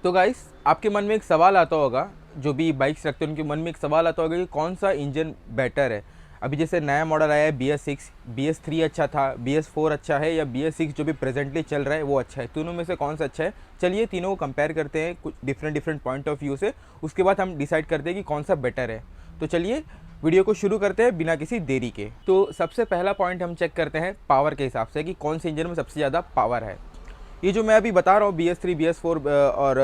तो गाइस, आपके मन में एक सवाल आता होगा, जो भी बाइक्स रखते हैं उनके मन में एक सवाल आता होगा कि कौन सा इंजन बेटर है। अभी जैसे नया मॉडल आया है BS6, BS3 अच्छा था, BS4 अच्छा है या BS6 जो भी प्रेजेंटली चल रहा है वो अच्छा है। तीनों में से कौन सा अच्छा है? चलिए तीनों को कंपेयर करते हैं कुछ डिफरेंट पॉइंट ऑफ व्यू से, उसके बाद हम डिसाइड करते हैं कि कौन सा बेटर है। तो चलिए वीडियो को शुरू करते हैं बिना किसी देरी के। तो सबसे पहला पॉइंट हम चेक करते हैं पावर के हिसाब से कि कौन से इंजन में सबसे ज़्यादा पावर है। ये जो मैं अभी बता रहा हूँ BS3, BS4 और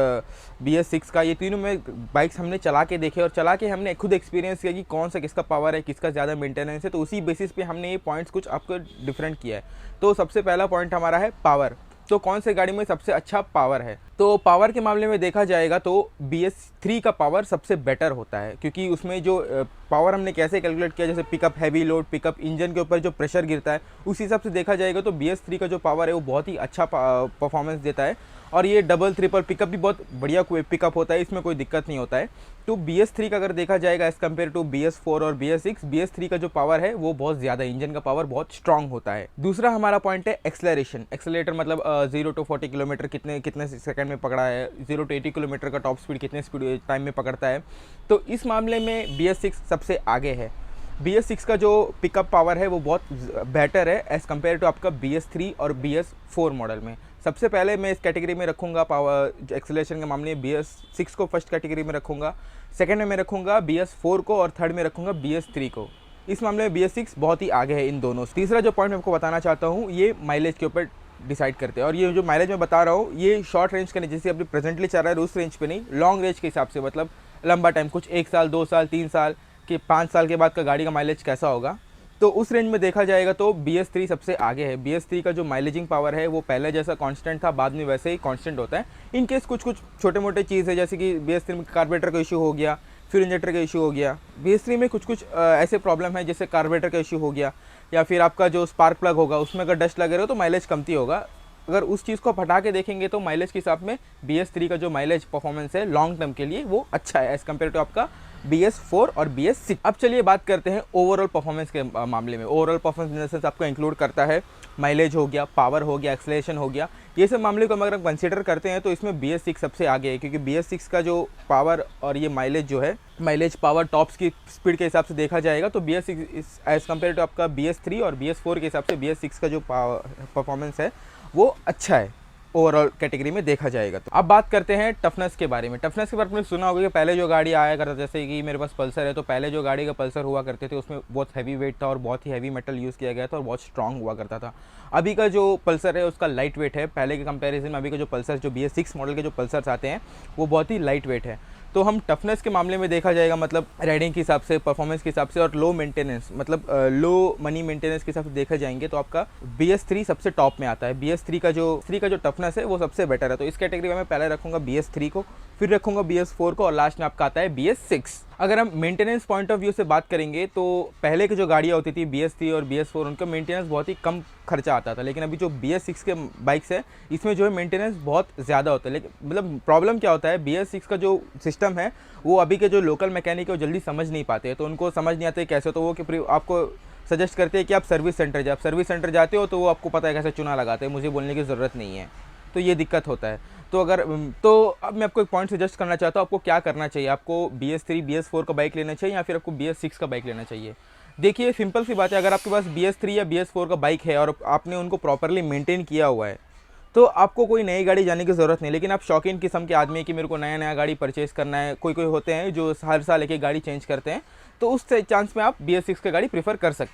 BS6 का, ये तीनों में बाइक्स हमने चला के देखे और चला के हमने खुद एक्सपीरियंस किया कि कौन सा किसका पावर है, किसका ज़्यादा मेंटेनेंस है। तो उसी बेसिस पे हमने ये पॉइंट्स कुछ आपको डिफरेंट किया है। तो सबसे पहला पॉइंट हमारा है पावर। तो कौन से गाड़ी में सबसे अच्छा पावर है? तो पावर के मामले में देखा जाएगा तो BS3 का पावर सबसे बेटर होता है, क्योंकि उसमें जो पावर हमने कैसे कैलकुलेट किया, जैसे pickup, heavy load pickup, engine के ऊपर जो प्रेशर गिरता है, उस हिसाब से देखा जाएगा तो BS3 का जो पावर है वो बहुत ही अच्छा परफॉर्मेंस देता है। और ये डबल ट्रिपल पिकअप भी बहुत बढ़िया पिकअप होता है, इसमें कोई दिक्कत नहीं होता है। तो BS3 का अगर देखा जाएगा एज़ कम्पेयर टू BS4 और BS6, BS3 का जो पावर है वो बहुत ज़्यादा, इंजन का पावर बहुत स्ट्रांग होता है। दूसरा हमारा पॉइंट है एक्सेलरेशन। एक्सेलेटर मतलब 0 to 40 किलोमीटर कितने सेकंड में पकड़ा है, 0 to 80 किलोमीटर का टॉप स्पीड कितने स्पीड टाइम में पकड़ता है। तो इस मामले में BS6 सबसे आगे है। BS6 का जो पिकअप पावर है वो बहुत बेटर है एज़ कम्पेयर टू आपका BS3 और BS4 मॉडल में। सबसे पहले मैं इस कैटेगरी में रखूँगा पावर एक्सेलरेशन के मामले में BS6 को फर्स्ट कैटेगरी में रखूँगा, सेकंड में मैं रखूँगा BS4 को और थर्ड में रखूँगा BS3 को। इस मामले में BS6 बहुत ही आगे है इन दोनों से। तीसरा जो पॉइंट मैं आपको बताना चाहता हूँ, ये माइलेज के ऊपर डिसाइड करते हैं। और ये जो माइलेज मैं बता रहा हूँ ये शॉर्ट रेंज का नहीं, जैसे अभी प्रेजेंटली चल रहा है उस रेंज पे नहीं, लॉन्ग रेंज के हिसाब से, मतलब लंबा टाइम, कुछ 1 साल 2 साल 3 साल कि 5 साल के बाद का गाड़ी का माइलेज कैसा होगा। तो उस रेंज में देखा जाएगा तो BS3 सबसे आगे है। BS3 का जो माइलेजिंग पावर है वो पहले जैसा कांस्टेंट था, बाद में वैसे ही कांस्टेंट होता है। इन केस कुछ छोटे मोटे चीज़ है, जैसे कि BS3 में कार्बोरेटर का इशू हो गया, फ्यूल इंजेक्टर का इशू हो गया। BS3 में कुछ ऐसे प्रॉब्लम है, जैसे कार्बोरेटर का इशू हो गया, या फिर आपका जो स्पार्क प्लग होगा उसमें अगर डस्ट लगे रहो तो माइलेज कमती होगा। अगर उस चीज़ को हटा के देखेंगे तो माइलेज के हिसाब में BS3 का जो माइलेज परफॉर्मेंस है लॉन्ग टर्म के लिए वो अच्छा है एज़ कम्पेयर टू आपका BS4 और BS6। अब चलिए बात करते हैं ओवरऑल परफॉर्मेंस के मामले में। Overall performance in the sense आपको इंक्लूड करता है माइलेज हो गया, पावर हो गया, एक्सेलरेशन हो गया। ये सब मामले को अगर हम कंसीडर करते हैं तो इसमें BS6 सबसे आगे है, क्योंकि BS6 का जो पावर और ये माइलेज जो है, माइलेज पावर टॉप्स की स्पीड के हिसाब से देखा जाएगा तो BS6 एज़ कम्पेयर टू आपका BS3 और BS4 के हिसाब से BS6 का जो परफॉर्मेंस है वो अच्छा है ओवरऑल कैटेगरी में देखा जाएगा। तो अब बात करते हैं टफनेस के बारे में। टफनेस के बारे में सुना होगा कि पहले जो गाड़ी आया करता, जैसे कि मेरे पास पल्सर है, तो पहले जो गाड़ी का पल्सर हुआ करते थे उसमें बहुत हैवी वेट था और बहुत ही हैवी मेटल यूज़ किया गया था और बहुत स्ट्रांग हुआ करता था। अभी का जो पल्सर है उसका लाइट वेट है, पहले के कंपैरिजन में अभी का जो पल्सर, जो BS6 मॉडल के जो पल्सर्स आते हैं वो बहुत ही लाइट वेट है। तो हम टफनेस के मामले में देखा जाएगा, मतलब राइडिंग के हिसाब से, परफॉर्मेंस के हिसाब से और लो मेंटेनेंस, मतलब लो मनी मेंटेनेंस के हिसाब से देखा जाएंगे तो आपका BS3 सबसे टॉप में आता है। BS3 का जो टफनेस है वो सबसे बेटर है। तो इस कैटेगरी में मैं पहले रखूँगा BS3 को, फिर रखूँगा BS4 को और लास्ट में आपका आता है BS6। अगर हम मेंटेनेंस पॉइंट ऑफ व्यू से बात करेंगे तो पहले की जो गाड़ियाँ होती थी BS3 और BS4, उनका मेंटेनेंस बहुत ही कम खर्चा आता था। लेकिन अभी जो BS6 के बाइक्स है इसमें जो है मेंटेनेंस बहुत ज़्यादा होता है। लेकिन मतलब प्रॉब्लम क्या होता है, BS6 का जो सिस्टम है वो अभी के जो लोकल मैकेनिक है वो जल्दी समझ नहीं पाते हैं, तो उनको समझ नहीं आते कैसे, तो वो कि आपको सजेस्ट करते हैं कि आप सर्विस सेंटर जाए। आप सर्विस सेंटर जाते हो तो वो आपको पता है कैसे चुना लगाते हैं, मुझे बोलने की ज़रूरत नहीं है। तो ये दिक्कत होता है। तो अब मैं आपको एक पॉइंट सजेस्ट करना चाहता हूँ, आपको क्या करना चाहिए। आपको BS3 BS4 का बाइक लेना चाहिए या फिर आपको BS6 का बाइक लेना चाहिए। देखिए सिंपल सी बात है, अगर आपके पास BS3 या BS4 का बाइक है और आपने उनको प्रॉपरली मेंटेन किया हुआ है तो आपको कोई नई गाड़ी जाने की ज़रूरत नहीं। लेकिन आप शौकीन किस्म के आदमी है कि मेरे को नया गाड़ी परचेज़ करना है, कोई होते हैं जो हर साल एक गाड़ी चेंज करते हैं, तो उस चांस में आप BS6 का गाड़ी प्रीफर कर सकते हैं।